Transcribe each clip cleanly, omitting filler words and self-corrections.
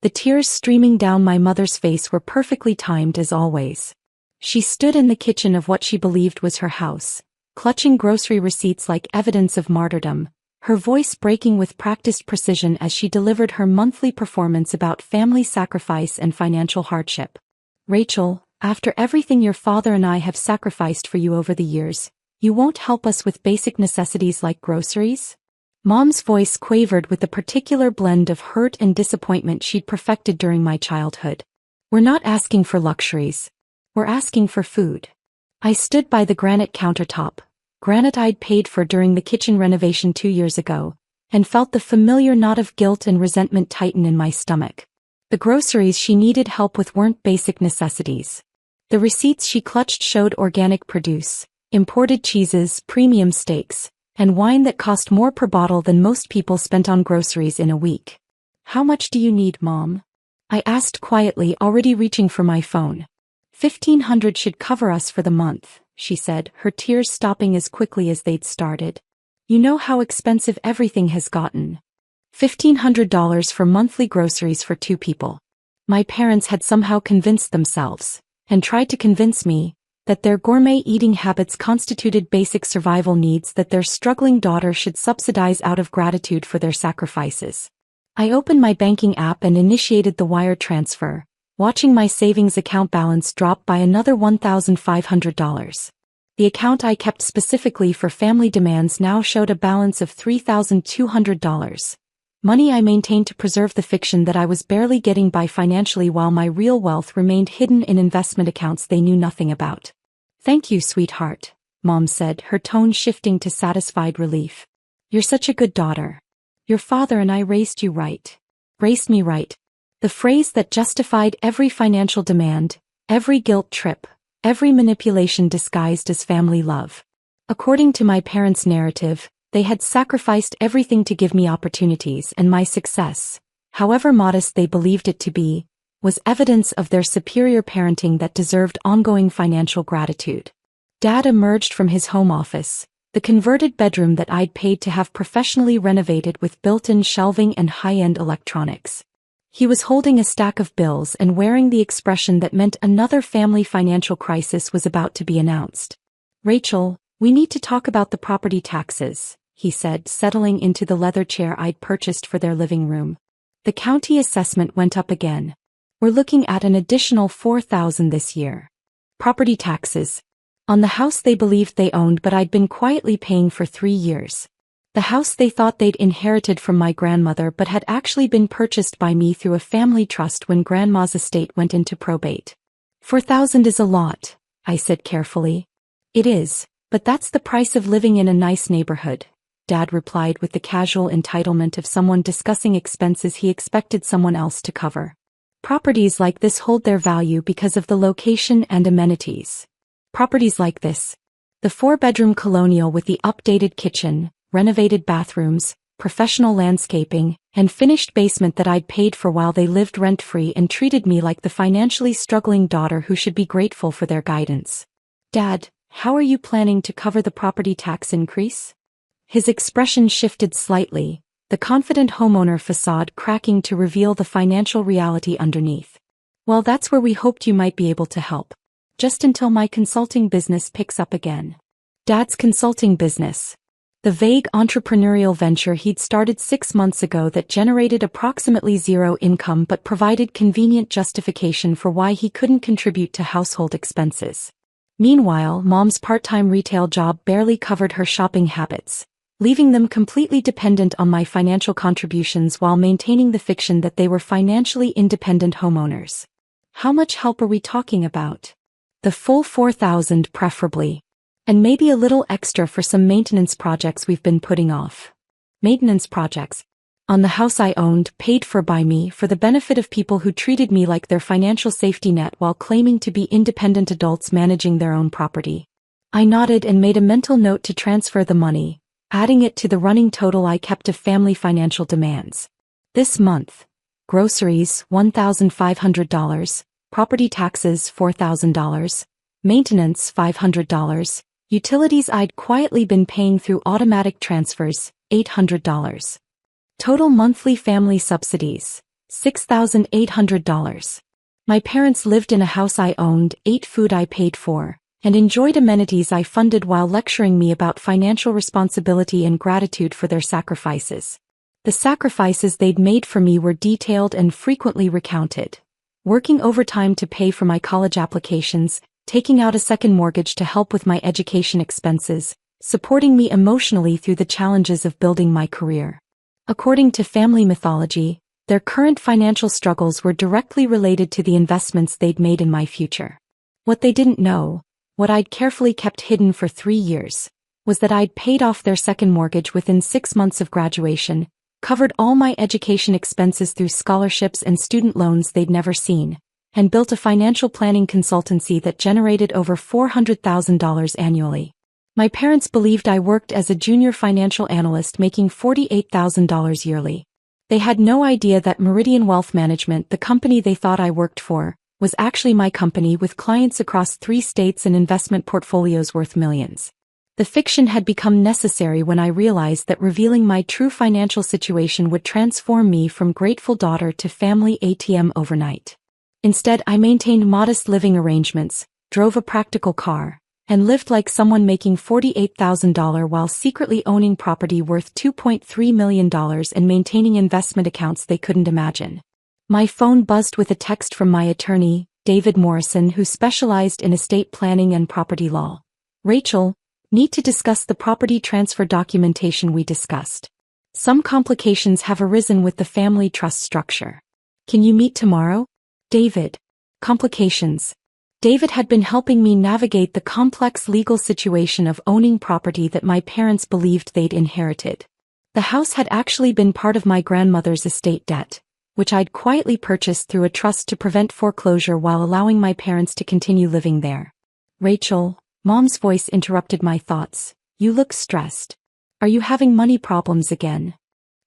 The tears streaming down my mother's face were perfectly timed as always. She stood in the kitchen of what she believed was her house, clutching grocery receipts like evidence of martyrdom, her voice breaking with practiced precision as she delivered her monthly performance about family sacrifice and financial hardship. "Rachel, after everything your father and I have sacrificed for you over the years, you won't help us with basic necessities like groceries?" Mom's voice quavered with the particular blend of hurt and disappointment she'd perfected during my childhood. "We're not asking for luxuries. We're asking for food." I stood by the granite countertop, granite I'd paid for during the kitchen renovation 2 years ago, and felt the familiar knot of guilt and resentment tighten in my stomach. The groceries she needed help with weren't basic necessities. The receipts she clutched showed organic produce, imported cheeses, premium steaks, and wine that cost more per bottle than most people spent on groceries in a week. "How much do you need, Mom?" I asked quietly, already reaching for my phone. $1,500 should cover us for the month," she said, her tears stopping as quickly as they'd started. "You know how expensive everything has gotten. $1,500 for monthly groceries for 2 people. My parents had somehow convinced themselves, and tried to convince me, that their gourmet eating habits constituted basic survival needs that their struggling daughter should subsidize out of gratitude for their sacrifices. I opened my banking app and initiated the wire transfer, watching my savings account balance drop by another $1,500. The account I kept specifically for family demands now showed a balance of $3,200. Money I maintained to preserve the fiction that I was barely getting by financially while my real wealth remained hidden in investment accounts they knew nothing about. "Thank you, sweetheart," Mom said, her tone shifting to satisfied relief. "You're such a good daughter. Your father and I raised you right. Raised me right." The phrase that justified every financial demand, every guilt trip, every manipulation disguised as family love. According to my parents' narrative, they had sacrificed everything to give me opportunities, and my success, however modest they believed it to be, was evidence of their superior parenting that deserved ongoing financial gratitude. Dad emerged from his home office, the converted bedroom that I'd paid to have professionally renovated with built-in shelving and high-end electronics. He was holding a stack of bills and wearing the expression that meant another family financial crisis was about to be announced. "Rachel, we need to talk about the property taxes," he said, settling into the leather chair I'd purchased for their living room. "The county assessment went up again. We're looking at an additional $4,000 this year. Property taxes. On the house they believed they owned but I'd been quietly paying for 3 years. The house they thought they'd inherited from my grandmother but had actually been purchased by me through a family trust when Grandma's estate went into probate. $4,000 is a lot," I said carefully. "It is, but that's the price of living in a nice neighborhood," Dad replied with the casual entitlement of someone discussing expenses he expected someone else to cover. "Properties like this hold their value because of the location and amenities. Properties like this. The 4-bedroom colonial with the updated kitchen, renovated bathrooms, professional landscaping, and finished basement that I'd paid for while they lived rent-free and treated me like the financially struggling daughter who should be grateful for their guidance. Dad, how are you planning to cover the property tax increase?" His expression shifted slightly, the confident homeowner facade cracking to reveal the financial reality underneath. "Well, that's where we hoped you might be able to help. Just until my consulting business picks up again." Dad's consulting business. The vague entrepreneurial venture he'd started 6 months ago that generated approximately zero income but provided convenient justification for why he couldn't contribute to household expenses. Meanwhile, Mom's part-time retail job barely covered her shopping habits, leaving them completely dependent on my financial contributions while maintaining the fiction that they were financially independent homeowners. "How much help are we talking about?" "The full $4,000 preferably. And maybe a little extra for some maintenance projects we've been putting off." "Maintenance projects?" "On the house I owned, paid for by me for the benefit of people who treated me like their financial safety net while claiming to be independent adults managing their own property." I nodded and made a mental note to transfer the money, adding it to the running total I kept of family financial demands. This month. Groceries, $1,500, property taxes, $4,000, maintenance, $500, utilities I'd quietly been paying through automatic transfers, $800. Total monthly family subsidies, $6,800. My parents lived in a house I owned, ate food I paid for, and enjoyed amenities I funded while lecturing me about financial responsibility and gratitude for their sacrifices. The sacrifices they'd made for me were detailed and frequently recounted. Working overtime to pay for my college applications, taking out a second mortgage to help with my education expenses, supporting me emotionally through the challenges of building my career. According to family mythology, their current financial struggles were directly related to the investments they'd made in my future. What they didn't know, what I'd carefully kept hidden for 3 years, was that I'd paid off their second mortgage within 6 months of graduation, covered all my education expenses through scholarships and student loans they'd never seen, and built a financial planning consultancy that generated over $400,000 annually. My parents believed I worked as a junior financial analyst making $48,000 yearly. They had no idea that Meridian Wealth Management, the company they thought I worked for, was actually my company with clients across 3 states and investment portfolios worth millions. The fiction had become necessary when I realized that revealing my true financial situation would transform me from grateful daughter to family ATM overnight. Instead, I maintained modest living arrangements, drove a practical car, and lived like someone making $48,000 while secretly owning property worth $2.3 million and maintaining investment accounts they couldn't imagine. My phone buzzed with a text from my attorney, David Morrison, who specialized in estate planning and property law. "Rachel, need to discuss the property transfer documentation we discussed. Some complications have arisen with the family trust structure. Can you meet tomorrow?" David. Complications. David had been helping me navigate the complex legal situation of owning property that my parents believed they'd inherited. The house had actually been part of my grandmother's estate debt, which I'd quietly purchased through a trust to prevent foreclosure while allowing my parents to continue living there. "Rachel," Mom's voice interrupted my thoughts, "you look stressed. Are you having money problems again?"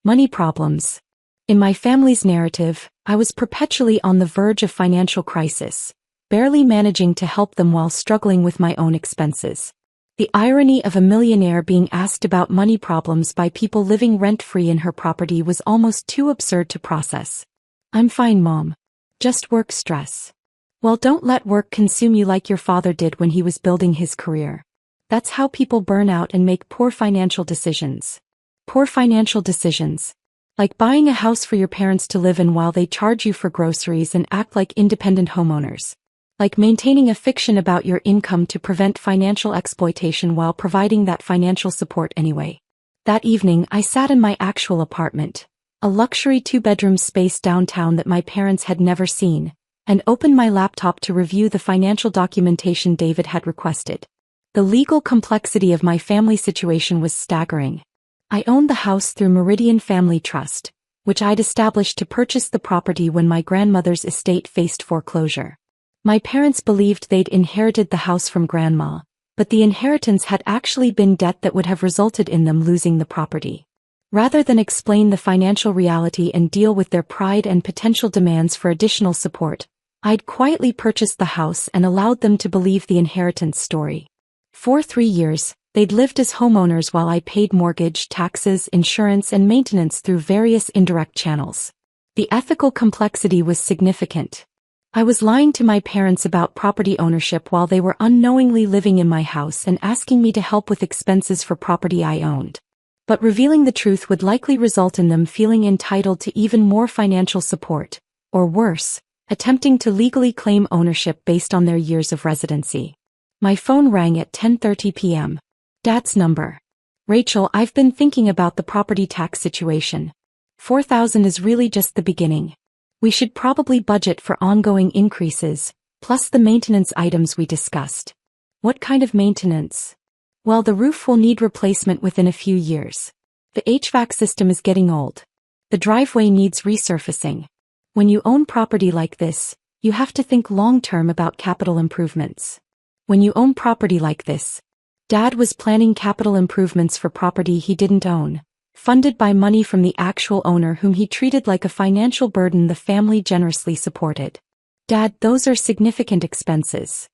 Money problems. In my family's narrative, I was perpetually on the verge of financial crisis, barely managing to help them while struggling with my own expenses. The irony of a millionaire being asked about money problems by people living rent-free in her property was almost too absurd to process. "I'm fine, Mom. Just work stress." Well, don't let work consume you like your father did when he was building his career. That's how people burn out and make poor financial decisions. Poor financial decisions. Like buying a house for your parents to live in while they charge you for groceries and act like independent homeowners. Like maintaining a fiction about your income to prevent financial exploitation while providing that financial support anyway. That evening, I sat in my actual apartment, a luxury 2-bedroom space downtown that my parents had never seen, and opened my laptop to review the financial documentation David had requested. The legal complexity of my family situation was staggering. I owned the house through Meridian Family Trust, which I'd established to purchase the property when my grandmother's estate faced foreclosure. My parents believed they'd inherited the house from Grandma, but the inheritance had actually been debt that would have resulted in them losing the property. Rather than explain the financial reality and deal with their pride and potential demands for additional support, I'd quietly purchased the house and allowed them to believe the inheritance story. For 3 years, they'd lived as homeowners while I paid mortgage, taxes, insurance, and maintenance through various indirect channels. The ethical complexity was significant. I was lying to my parents about property ownership while they were unknowingly living in my house and asking me to help with expenses for property I owned. But revealing the truth would likely result in them feeling entitled to even more financial support, or worse, attempting to legally claim ownership based on their years of residency. My phone rang at 10:30 p.m. Dad's number. "Rachel, I've been thinking about the property tax situation. $4,000 is really just the beginning. We should probably budget for ongoing increases, plus the maintenance items we discussed." "What kind of maintenance?" "Well, the roof will need replacement within a few years. The HVAC system is getting old. The driveway needs resurfacing. When you own property like this, you have to think long-term about capital improvements. When you own property like this." Dad was planning capital improvements for property he didn't own, funded by money from the actual owner whom he treated like a financial burden the family generously supported. "Dad, those are significant expenses."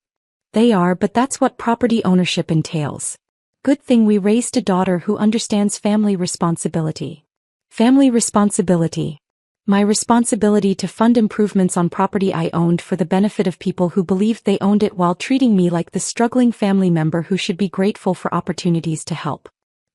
"They are, but that's what property ownership entails. Good thing we raised a daughter who understands family responsibility." "Family responsibility." My responsibility to fund improvements on property I owned for the benefit of people who believed they owned it while treating me like the struggling family member who should be grateful for opportunities to help.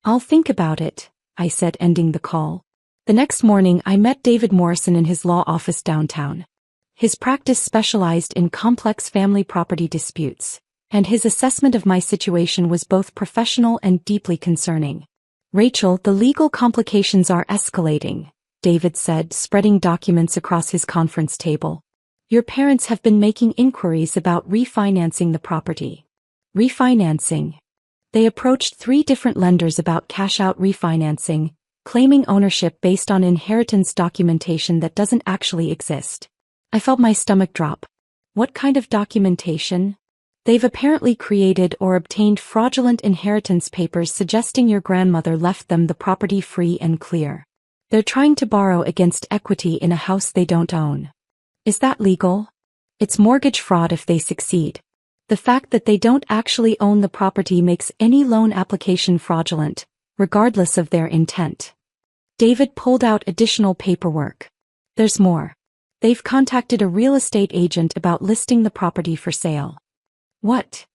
I'll think about it, I said, ending the call. The next morning I met David Morrison in his law office downtown. His practice specialized in complex family property disputes, and his assessment of my situation was both professional and deeply concerning. Rachel, the legal complications are escalating, David said, spreading documents across his conference table. Your parents have been making inquiries about refinancing the property. Refinancing. They approached 3 different lenders about cash-out refinancing, claiming ownership based on inheritance documentation that doesn't actually exist. I felt my stomach drop. What kind of documentation? They've apparently created or obtained fraudulent inheritance papers suggesting your grandmother left them the property free and clear. They're trying to borrow against equity in a house they don't own. Is that legal? It's mortgage fraud if they succeed. The fact that they don't actually own the property makes any loan application fraudulent, regardless of their intent. David pulled out additional paperwork. There's more. They've contacted a real estate agent about listing the property for sale. What?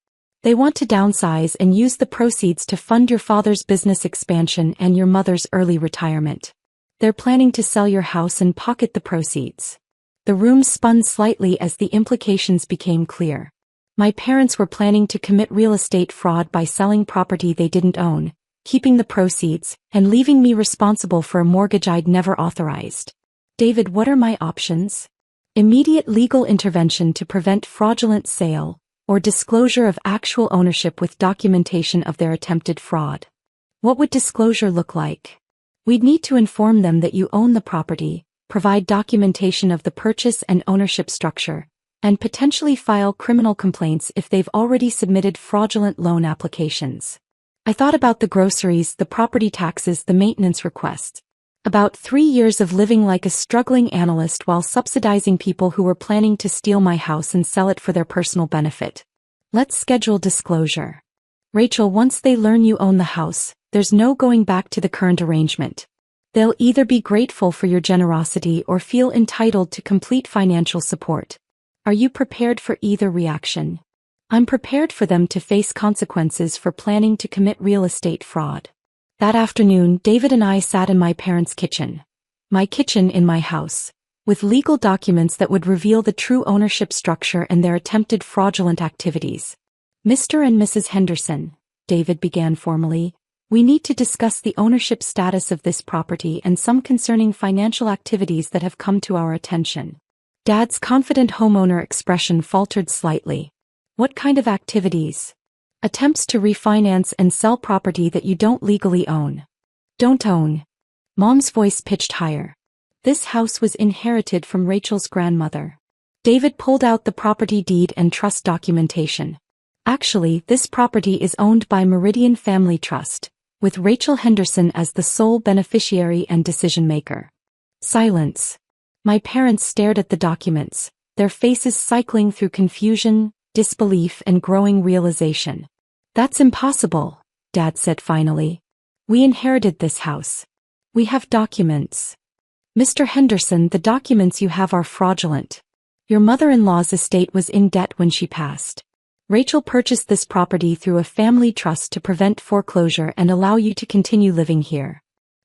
They want to downsize and use the proceeds to fund your father's business expansion and your mother's early retirement. They're planning to sell your house and pocket the proceeds. The room spun slightly as the implications became clear. My parents were planning to commit real estate fraud by selling property they didn't own, keeping the proceeds, and leaving me responsible for a mortgage I'd never authorized. David, what are my options? Immediate legal intervention to prevent fraudulent sale, or disclosure of actual ownership with documentation of their attempted fraud. What would disclosure look like? We'd need to inform them that you own the property, provide documentation of the purchase and ownership structure, and potentially file criminal complaints if they've already submitted fraudulent loan applications. I thought about the groceries, the property taxes, the maintenance requests. About 3 years of living like a struggling analyst while subsidizing people who were planning to steal my house and sell it for their personal benefit. Let's schedule disclosure. Rachel, once they learn you own the house, there's no going back to the current arrangement. They'll either be grateful for your generosity or feel entitled to complete financial support. Are you prepared for either reaction? I'm prepared for them to face consequences for planning to commit real estate fraud. That afternoon, David and I sat in my parents' kitchen. My kitchen in my house, with legal documents that would reveal the true ownership structure and their attempted fraudulent activities. Mr. and Mrs. Henderson, David began formally, we need to discuss the ownership status of this property and some concerning financial activities that have come to our attention. Dad's confident homeowner expression faltered slightly. What kind of activities? Attempts to refinance and sell property that you don't legally own. Don't own. Mom's voice pitched higher. This house was inherited from Rachel's grandmother. David pulled out the property deed and trust documentation. Actually, this property is owned by Meridian Family Trust, with Rachel Henderson as the sole beneficiary and decision-maker. Silence. My parents stared at the documents, their faces cycling through confusion, disbelief, and growing realization. That's impossible, Dad said finally. We inherited this house. We have documents. Mr. Henderson, the documents you have are fraudulent. Your mother-in-law's estate was in debt when she passed. Rachel purchased this property through a family trust to prevent foreclosure and allow you to continue living here.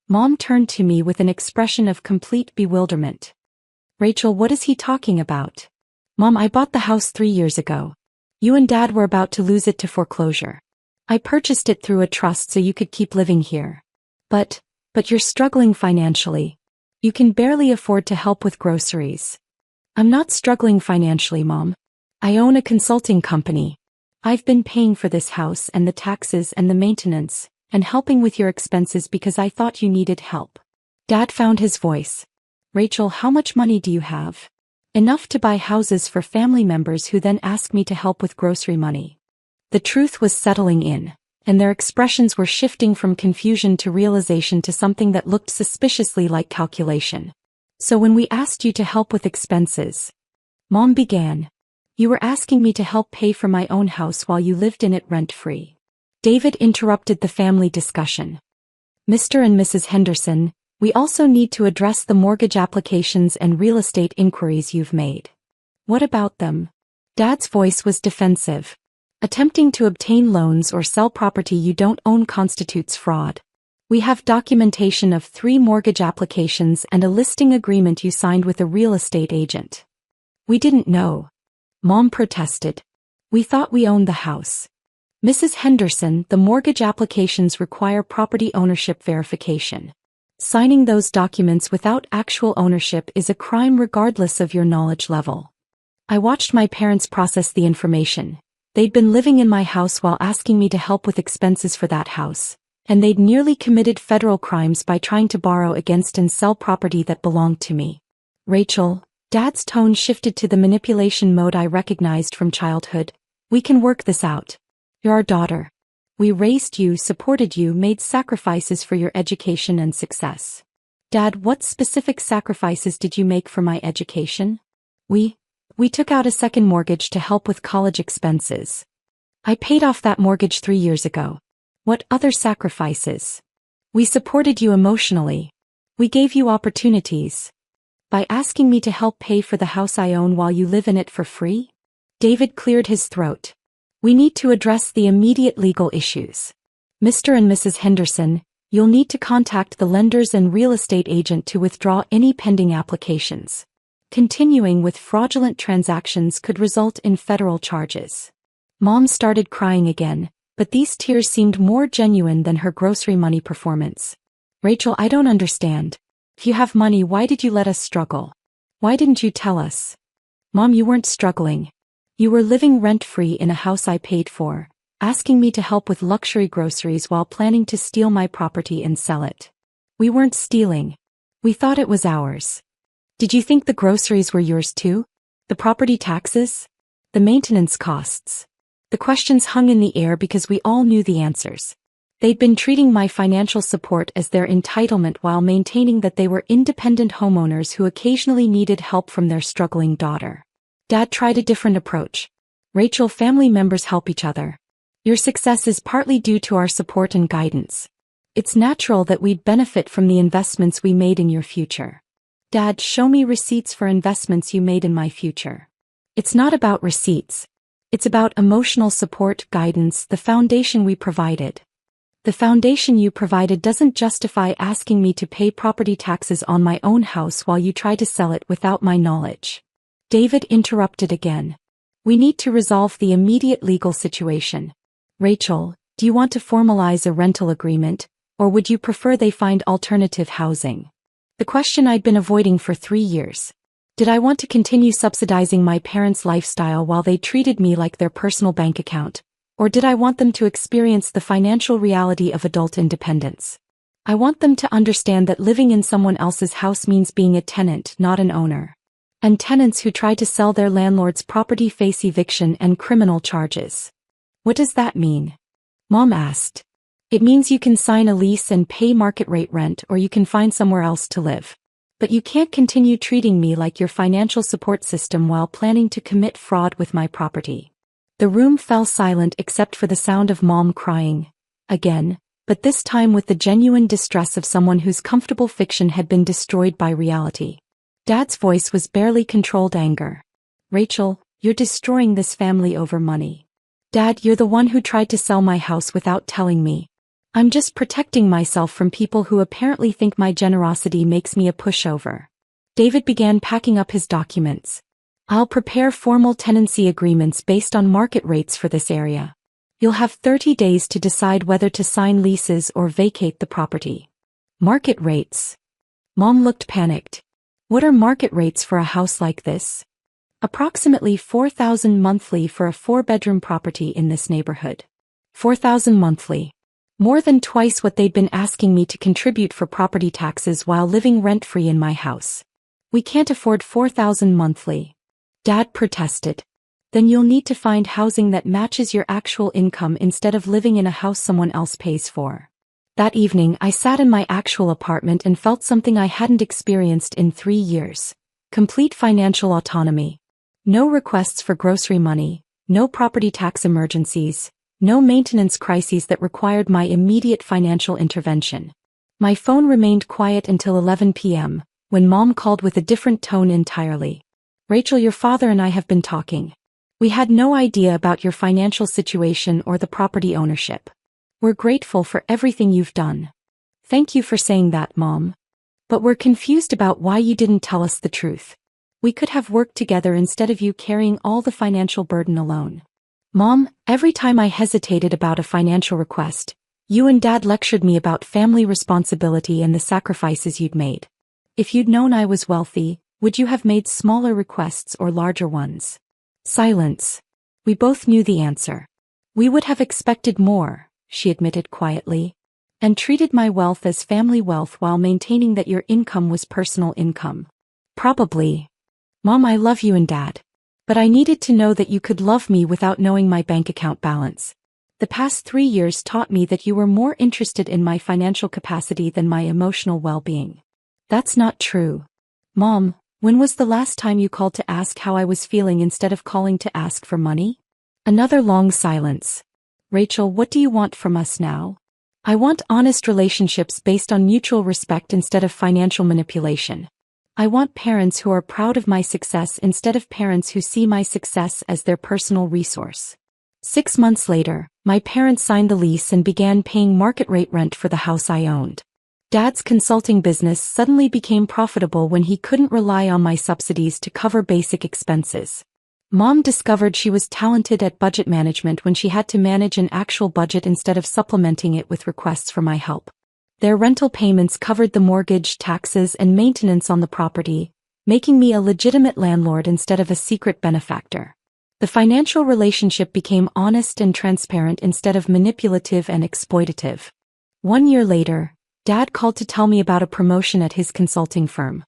Mom turned to me with an expression of complete bewilderment. Rachel, what is he talking about? Mom, I bought the house 3 years ago. You and Dad were about to lose it to foreclosure. I purchased it through a trust so you could keep living here. But you're struggling financially. You can barely afford to help with groceries. I'm not struggling financially, Mom. I own a consulting company. I've been paying for this house and the taxes and the maintenance, and helping with your expenses because I thought you needed help. Dad found his voice. Rachel, how much money do you have? Enough to buy houses for family members who then ask me to help with grocery money. The truth was settling in, and their expressions were shifting from confusion to realization to something that looked suspiciously like calculation. So when we asked you to help with expenses, Mom began, you were asking me to help pay for my own house while you lived in it rent-free. David interrupted the family discussion. Mr. and Mrs. Henderson, We also need to address the mortgage applications and real estate inquiries you've made. What about them? Dad's voice was defensive. Attempting to obtain loans or sell property you don't own constitutes fraud. We have documentation of 3 mortgage applications and a listing agreement you signed with a real estate agent. We didn't know. Mom protested. We thought we owned the house. Mrs. Henderson, the mortgage applications require property ownership verification. Signing those documents without actual ownership is a crime regardless of your knowledge level. I watched my parents process the information. They'd been living in my house while asking me to help with expenses for that house, and they'd nearly committed federal crimes by trying to borrow against and sell property that belonged to me. Rachel, Dad's tone shifted to the manipulation mode I recognized from childhood. We can work this out. You're our daughter. We raised you, supported you, made sacrifices for your education and success. Dad, what specific sacrifices did you make for my education? We took out a second mortgage to help with college expenses. I paid off that mortgage 3 years ago. What other sacrifices? We supported you emotionally. We gave you opportunities. By asking me to help pay for the house I own while you live in it for free? David cleared his throat. We need to address the immediate legal issues. Mr. and Mrs. Henderson, you'll need to contact the lenders and real estate agent to withdraw any pending applications. Continuing with fraudulent transactions could result in federal charges. Mom started crying again, but these tears seemed more genuine than her grocery money performance. Rachel, I don't understand. If you have money, why did you let us struggle? Why didn't you tell us? Mom, you weren't struggling. You were living rent-free in a house I paid for, asking me to help with luxury groceries while planning to steal my property and sell it. We weren't stealing. We thought it was ours. Did you think the groceries were yours too? The property taxes? The maintenance costs? The questions hung in the air because we all knew the answers. They'd been treating my financial support as their entitlement while maintaining that they were independent homeowners who occasionally needed help from their struggling daughter. Dad tried a different approach. Rachel, family members help each other. Your success is partly due to our support and guidance. It's natural that we'd benefit from the investments we made in your future. Dad, show me receipts for investments you made in my future. It's not about receipts. It's about emotional support, guidance, the foundation we provided. The foundation you provided doesn't justify asking me to pay property taxes on my own house while you try to sell it without my knowledge. David interrupted again. We need to resolve the immediate legal situation. Rachel, do you want to formalize a rental agreement, or would you prefer they find alternative housing? The question I'd been avoiding for 3 years. Did I want to continue subsidizing my parents' lifestyle while they treated me like their personal bank account, or did I want them to experience the financial reality of adult independence? I want them to understand that living in someone else's house means being a tenant, not an owner. And tenants who try to sell their landlord's property face eviction and criminal charges. What does that mean? Mom asked. It means you can sign a lease and pay market rate rent, or you can find somewhere else to live. But you can't continue treating me like your financial support system while planning to commit fraud with my property. The room fell silent except for the sound of Mom crying. Again, but this time with the genuine distress of someone whose comfortable fiction had been destroyed by reality. Dad's voice was barely controlled anger. Rachel, you're destroying this family over money. Dad, you're the one who tried to sell my house without telling me. I'm just protecting myself from people who apparently think my generosity makes me a pushover. David began packing up his documents. I'll prepare formal tenancy agreements based on market rates for this area. You'll have 30 days to decide whether to sign leases or vacate the property. Market rates. Mom looked panicked. What are market rates for a house like this? Approximately $4,000 monthly for a 4-bedroom property in this neighborhood. $4,000 monthly. More than twice what they'd been asking me to contribute for property taxes while living rent-free in my house. We can't afford $4,000 monthly. Dad protested. Then you'll need to find housing that matches your actual income instead of living in a house someone else pays for. That evening I sat in my actual apartment and felt something I hadn't experienced in 3 years. Complete financial autonomy. No requests for grocery money, no property tax emergencies, no maintenance crises that required my immediate financial intervention. My phone remained quiet until 11 p.m., when Mom called with a different tone entirely. Rachel, your father and I have been talking. We had no idea about your financial situation or the property ownership. We're grateful for everything you've done. Thank you for saying that, Mom. But we're confused about why you didn't tell us the truth. We could have worked together instead of you carrying all the financial burden alone. Mom, every time I hesitated about a financial request, you and Dad lectured me about family responsibility and the sacrifices you'd made. If you'd known I was wealthy, would you have made smaller requests or larger ones? Silence. We both knew the answer. We would have expected more, she admitted quietly, and treated my wealth as family wealth while maintaining that your income was personal income. Probably. Mom, I love you and Dad. But I needed to know that you could love me without knowing my bank account balance. The past 3 years taught me that you were more interested in my financial capacity than my emotional well-being. That's not true. Mom, when was the last time you called to ask how I was feeling instead of calling to ask for money? Another long silence. Rachel, what do you want from us now? I want honest relationships based on mutual respect instead of financial manipulation. I want parents who are proud of my success instead of parents who see my success as their personal resource. 6 months later, my parents signed the lease and began paying market rate rent for the house I owned. Dad's consulting business suddenly became profitable when he couldn't rely on my subsidies to cover basic expenses. Mom discovered she was talented at budget management when she had to manage an actual budget instead of supplementing it with requests for my help. Their rental payments covered the mortgage, taxes, and maintenance on the property, making me a legitimate landlord instead of a secret benefactor. The financial relationship became honest and transparent instead of manipulative and exploitative. 1 year later, Dad called to tell me about a promotion at his consulting firm.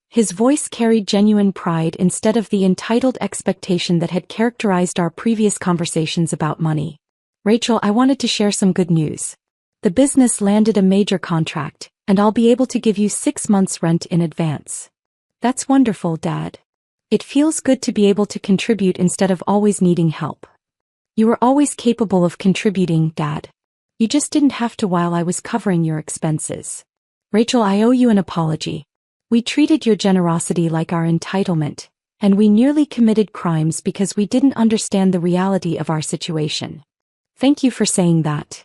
His voice carried genuine pride instead of the entitled expectation that had characterized our previous conversations about money. Rachel, I wanted to share some good news. The business landed a major contract, and I'll be able to give you 6 months' rent in advance. That's wonderful, Dad. It feels good to be able to contribute instead of always needing help. You were always capable of contributing, Dad. You just didn't have to while I was covering your expenses. Rachel, I owe you an apology. We treated your generosity like our entitlement, and we nearly committed crimes because we didn't understand the reality of our situation. Thank you for saying that.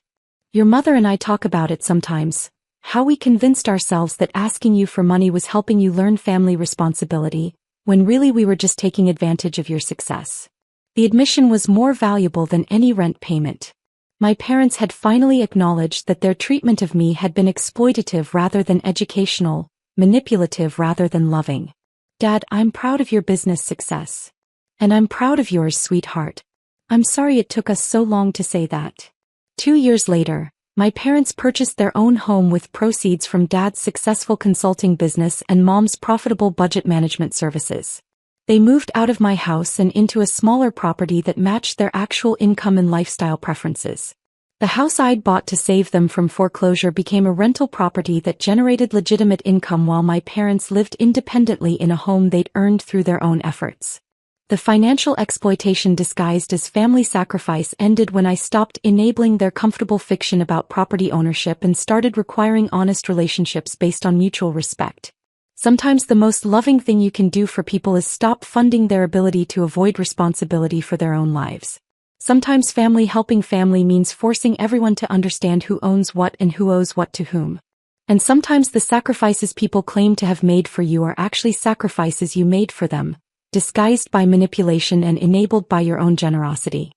Your mother and I talk about it sometimes, how we convinced ourselves that asking you for money was helping you learn family responsibility, when really we were just taking advantage of your success. The admission was more valuable than any rent payment. My parents had finally acknowledged that their treatment of me had been exploitative rather than educational, manipulative rather than loving. Dad, I'm proud of your business success. And I'm proud of yours, sweetheart. I'm sorry it took us so long to say that. 2 years later, my parents purchased their own home with proceeds from Dad's successful consulting business and Mom's profitable budget management services. They moved out of my house and into a smaller property that matched their actual income and lifestyle preferences. The house I'd bought to save them from foreclosure became a rental property that generated legitimate income while my parents lived independently in a home they'd earned through their own efforts. The financial exploitation disguised as family sacrifice ended when I stopped enabling their comfortable fiction about property ownership and started requiring honest relationships based on mutual respect. Sometimes the most loving thing you can do for people is stop funding their ability to avoid responsibility for their own lives. Sometimes family helping family means forcing everyone to understand who owns what and who owes what to whom. And sometimes the sacrifices people claim to have made for you are actually sacrifices you made for them, disguised by manipulation and enabled by your own generosity.